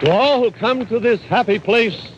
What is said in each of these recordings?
To all who come to this happy place,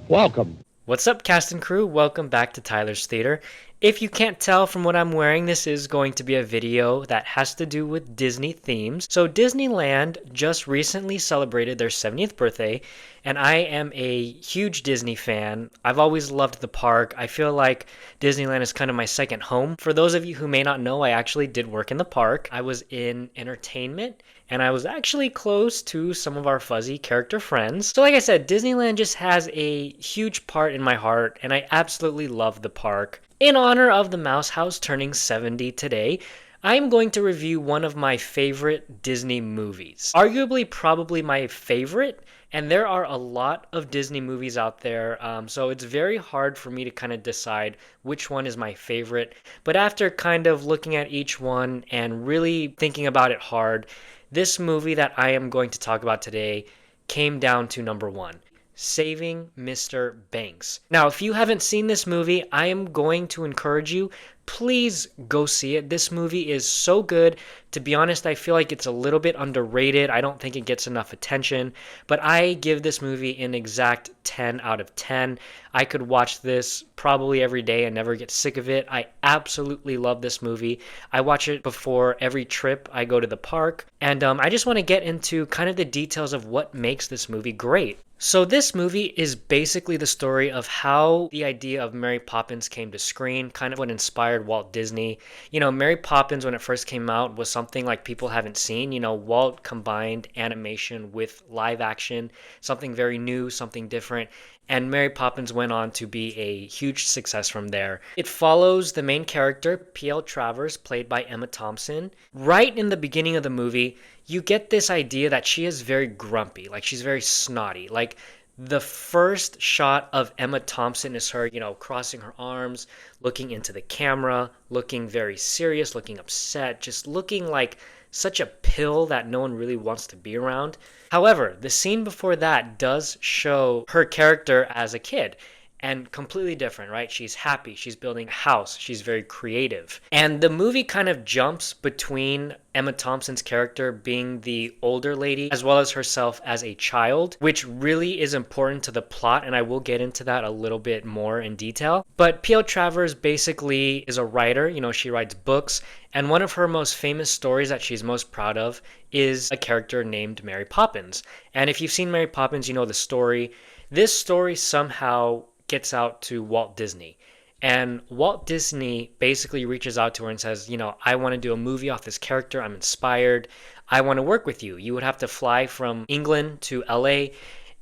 welcome. What's up, cast and crew? Welcome back to Tyler's Theater. If you can't tell from what I'm wearing, this is going to be a video that has to do with Disney themes. So Disneyland just recently celebrated their 70th birthday, and I am a huge Disney fan. I've always loved the park. I feel like Disneyland is kind of my second home. For those of you who may not know, I actually did work in the park. I was in entertainment, and I was actually close to some of our fuzzy character friends. So like I said, Disneyland just has a huge part in my heart, and I absolutely love the park. In honor of the Mouse House turning 70 today, I'm going to review one of my favorite Disney movies. Arguably, probably my favorite, and there are a lot of Disney movies out there, so it's very hard for me to kind of decide which one is my favorite. But after kind of looking at each one and really thinking about it hard, this movie that I am going to talk about today came down to number one. Saving Mr. Banks. Now, if you haven't seen this movie, I am going to encourage you, please go see it. This movie is so good. To be honest, I feel like it's a little bit underrated. I don't think it gets enough attention, but I give this movie an exact 10 out of 10. I could watch this probably every day and never get sick of it. I absolutely love this movie. I watch it before every trip I go to the park, and I just want to get into kind of the details of what makes this movie great. So this movie is basically the story of how the idea of Mary Poppins came to screen, kind of what inspired Walt Disney. You know, Mary Poppins, when it first came out, was something like people haven't seen. You know, Walt combined animation with live action, something very new, something different. And Mary Poppins went on to be a huge success from there. It follows the main character, P.L. Travers, played by Emma Thompson. Right in the beginning of the movie, you get this idea that she is very grumpy, like she's very snotty. Like the first shot of Emma Thompson is her, crossing her arms, looking into the camera, looking very serious, looking upset, just looking like such a pill that no one really wants to be around. However, the scene before that does show her character as a kid. And completely different, right? She's happy, she's building a house, she's very creative. And the movie kind of jumps between Emma Thompson's character being the older lady as well as herself as a child, which really is important to the plot, and I will get into that a little bit more in detail. But P.L. Travers basically is a writer, she writes books, and one of her most famous stories that she's most proud of is a character named Mary Poppins. And if you've seen Mary Poppins, you know the story. This story somehow gets out to Walt Disney. And Walt Disney basically reaches out to her and says, I want to do a movie off this character. I'm inspired. I want to work with you. You would have to fly from England to LA,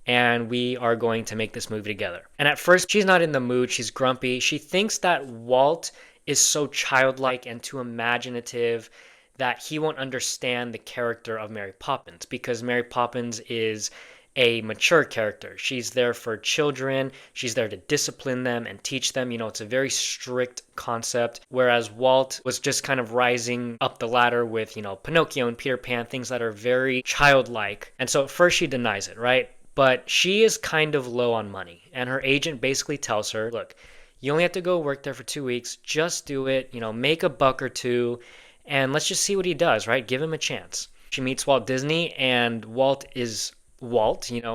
and we are going to make this movie together. And at first, she's not in the mood. She's grumpy. She thinks that Walt is so childlike and too imaginative that he won't understand the character of Mary Poppins, because Mary Poppins is a mature character. She's there for children. She's there to discipline them and teach them. It's a very strict concept. Whereas Walt was just kind of rising up the ladder with, Pinocchio and Peter Pan, things that are very childlike. And so at first she denies it, right? But she is kind of low on money. And her agent basically tells her, look, you only have to go work there for 2 weeks. Just do it, make a buck or two, and let's just see what he does, right? Give him a chance. She meets Walt Disney, and Walt,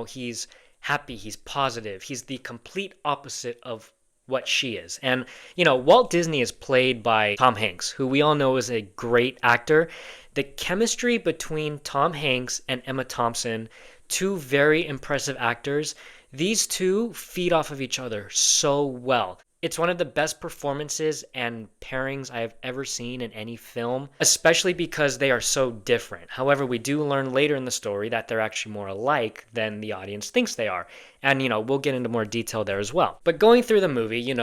he's happy, he's positive, he's the complete opposite of what she is. And, Walt Disney is played by Tom Hanks, who we all know is a great actor. The chemistry between Tom Hanks and Emma Thompson, two very impressive actors, these two feed off of each other so well. It's one of the best performances and pairings I have ever seen in any film, especially because they are so different. However, we do learn later in the story that they're actually more alike than the audience thinks they are. And, we'll get into more detail there as well. But going through the movie,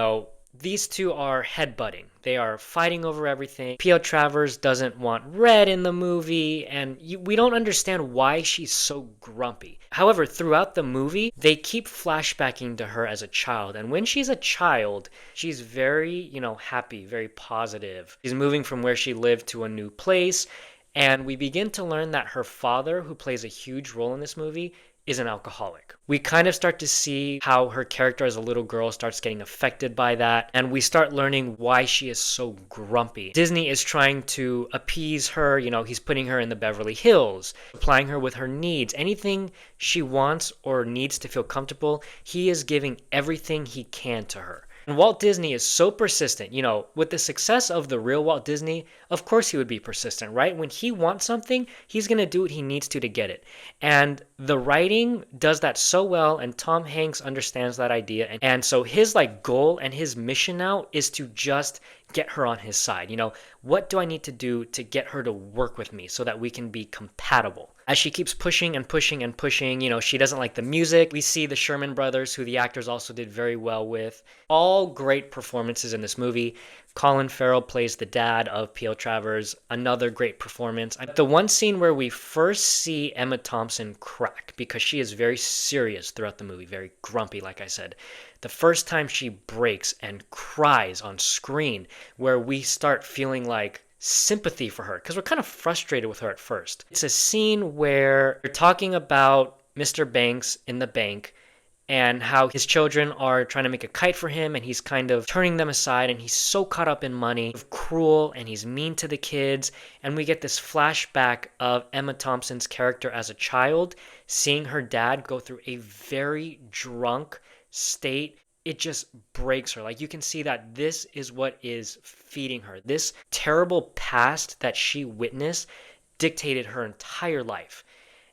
these two are headbutting. They are fighting over everything. P.L. Travers doesn't want red in the movie, and we don't understand why she's so grumpy. However, throughout the movie, they keep flashbacking to her as a child. And when she's a child, she's very, happy, very positive. She's moving from where she lived to a new place. And we begin to learn that her father, who plays a huge role in this movie, is an alcoholic. We kind of start to see how her character as a little girl starts getting affected by that, and we start learning why she is so grumpy. Disney is trying to appease her, he's putting her in the Beverly Hills, supplying her with her needs. Anything she wants or needs to feel comfortable, he is giving everything he can to her. And Walt Disney is so persistent. With the success of the real Walt Disney, of course he would be persistent, right? When he wants something, he's going to do what he needs to get it. And the writing does that so well, and Tom Hanks understands that idea. And so his goal and his mission now is to just get her on his side. What do I need to do to get her to work with me so that we can be compatible? As she keeps pushing and pushing and pushing, she doesn't like the music. We see the Sherman brothers, who the actors also did very well with. All great performances in this movie. Colin Farrell plays the dad of P.L. Travers, another great performance. The one scene where we first see Emma Thompson crack, because she is very serious throughout the movie, very grumpy, like I said. The first time she breaks and cries on screen, where we start feeling sympathy for her, because we're kind of frustrated with her at first. It's a scene where you're talking about Mr. Banks in the bank and how his children are trying to make a kite for him, and he's kind of turning them aside, and he's so caught up in money, cruel, and he's mean to the kids. And we get this flashback of Emma Thompson's character as a child, seeing her dad go through a very drunk state. It just breaks her. You can see that this is what is feeding her. This terrible past that she witnessed dictated her entire life.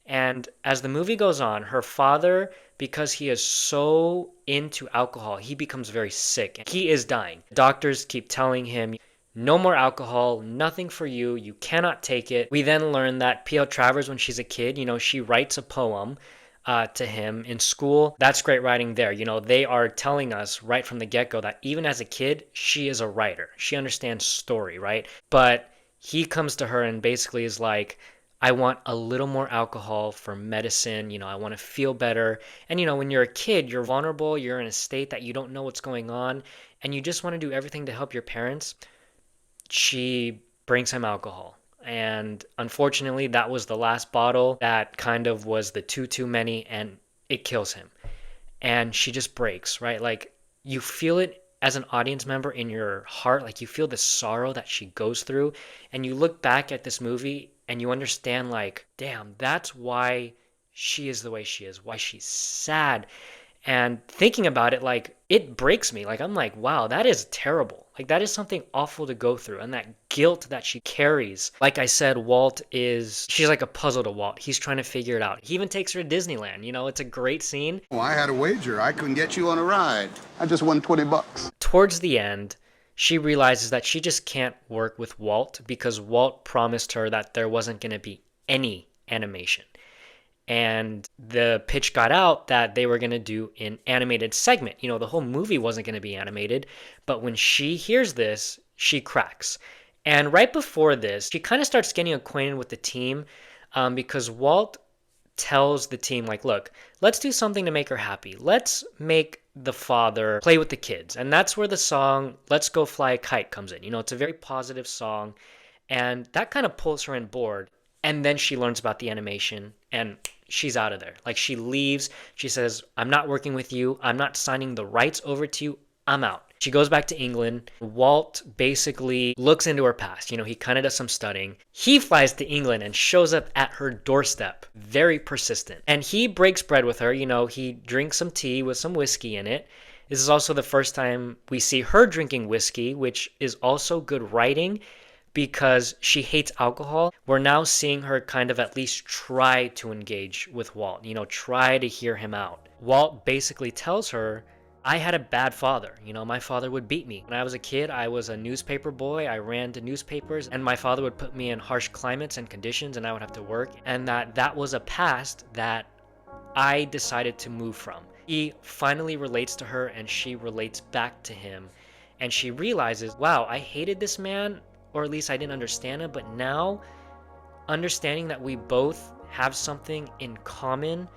And as the movie goes on, her father, because he is so into alcohol, he becomes very sick. He is dying. Doctors keep telling him, no more alcohol, nothing for you, you cannot take it. We then learn that P.L. Travers, when she's a kid, she writes a poem to him in school. That's great writing there. They are telling us right from the get-go that even as a kid, she is a writer. She understands story, right? But he comes to her and basically is like, I want a little more alcohol for medicine. I want to feel better. And, when you're a kid, you're vulnerable. You're in a state that you don't know what's going on, and you just want to do everything to help your parents. She brings him alcohol. And unfortunately, that was the last bottle. That kind of was the too many, and it kills him. And she just breaks, right? You feel it as an audience member in your heart. You feel the sorrow that she goes through. And you look back at this movie and you understand, damn, that's why she is the way she is, why she's sad. And thinking about it, it breaks me. I'm like, wow, that is terrible. That is something awful to go through. And that guilt that she carries. Like I said, she's like a puzzle to Walt. He's trying to figure it out. He even takes her to Disneyland. It's a great scene. Well, I had a wager. I couldn't get you on a ride. I just won $20. Towards the end, she realizes that she just can't work with Walt because Walt promised her that there wasn't going to be any animation. And the pitch got out that they were going to do an animated segment. The whole movie wasn't going to be animated. But when she hears this, she cracks. And right before this, she kind of starts getting acquainted with the team because Walt tells the team, look, let's do something to make her happy. Let's make the father play with the kids. And that's where the song Let's Go Fly a Kite comes in. It's a very positive song. And that kind of pulls her on board. And then she learns about the animation and she's out of there. She leaves. She says, I'm not working with you. I'm not signing the rights over to you. I'm out. She goes back to England. Walt basically looks into her past. He kind of does some studying. He flies to England and shows up at her doorstep. Very persistent. And he breaks bread with her. He drinks some tea with some whiskey in it. This is also the first time we see her drinking whiskey, which is also good writing because she hates alcohol. We're now seeing her kind of at least try to engage with Walt, try to hear him out. Walt basically tells her, I had a bad father. My father would beat me. When I was a kid, I was a newspaper boy. I ran to newspapers, and my father would put me in harsh climates and conditions, and I would have to work. And that was a past that I decided to move from. He finally relates to her, and she relates back to him. And she realizes, wow, I hated this man, or at least I didn't understand him. But now, understanding that we both have something in common,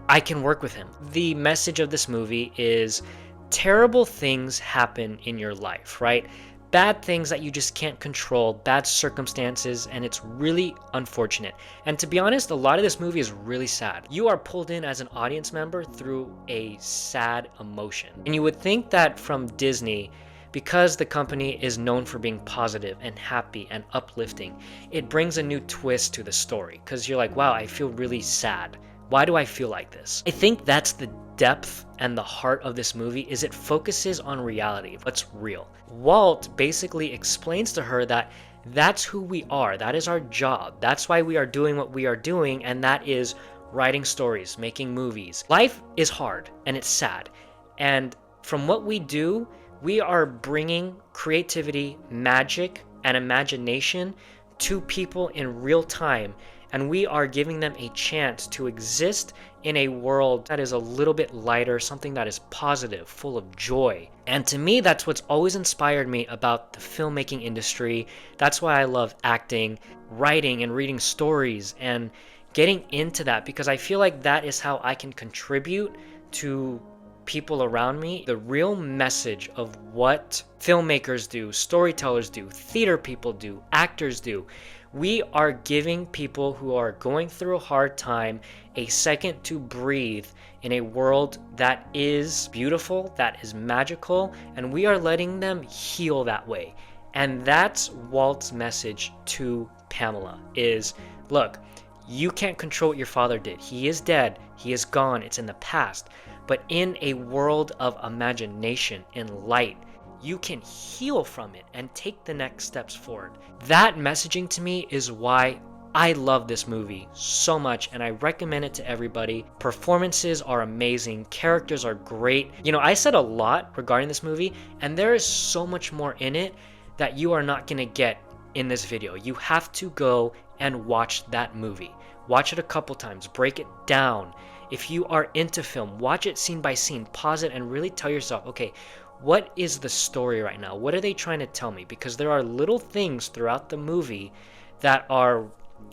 I can work with him. The message of this movie is terrible things happen in your life, right? bad things that you just can't control, bad circumstances, and it's really unfortunate. And to be honest, a lot of this movie is really sad. You are pulled in as an audience member through a sad emotion. And you would think that from Disney, because the company is known for being positive and happy and uplifting, it brings a new twist to the story, because you're like, wow, I feel really sad. Why do I feel like this? I think that's the depth and the heart of this movie, is it focuses on reality, what's real. Walt basically explains to her that that's who we are, that is our job, that's why we are doing what we are doing, and that is writing stories, making movies. Life is hard and it's sad, and from what we do, we are bringing creativity, magic, and imagination to people in real time, and we are giving them a chance to exist in a world that is a little bit lighter, something that is positive, full of joy. And to me, that's what's always inspired me about the filmmaking industry. That's why I love acting, writing, and reading stories, and getting into that, because I feel like that is how I can contribute to people around me. The real message of what filmmakers do, storytellers do, theater people do, actors do. We are giving people who are going through a hard time a second to breathe in a world that is beautiful, that is magical, and we are letting them heal that way. And that's Walt's message to Pamela is, look, you can't control what your father did. He is dead. He is gone. It's in the past. But in a world of imagination and light, you can heal from it and take the next steps forward. That messaging to me is why I love this movie so much, and I recommend it to everybody. Performances are amazing. Characters are great. You know, I said a lot regarding this movie, and there is so much more in it that you are not going to get in this video. You have to go and watch that movie. Watch it a couple times. Break it down. If you are into film, watch it scene by scene. Pause it and really tell yourself, okay, what is the story right now? What are they trying to tell me? Because there are little things throughout the movie that are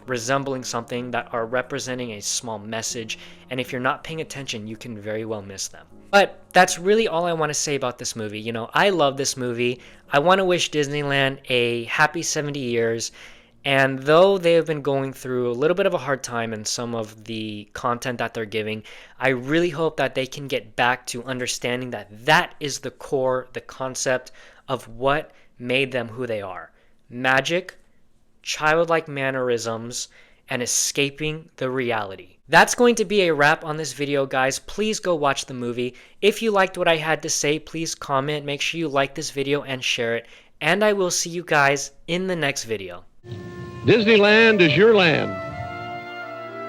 resembling something, that are representing a small message, and if you're not paying attention, you can very well miss them. But that's really all I want to say about this movie. You know, I love this movie. I want to wish Disneyland a happy 70 years. And though they have been going through a little bit of a hard time in some of the content that they're giving, I really hope that they can get back to understanding that that is the core, the concept of what made them who they are. Magic, childlike mannerisms, and escaping the reality. That's going to be a wrap on this video, guys. Please go watch the movie. If you liked what I had to say, please comment. Make sure you like this video and share it. And I will see you guys in the next video. Disneyland is your land.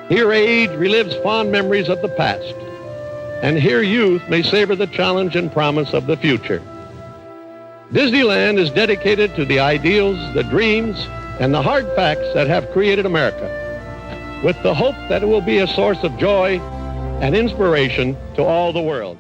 Here age relives fond memories of the past, and here youth may savor the challenge and promise of the future. Disneyland is dedicated to the ideals, the dreams, and the hard facts that have created America, with the hope that it will be a source of joy and inspiration to all the world.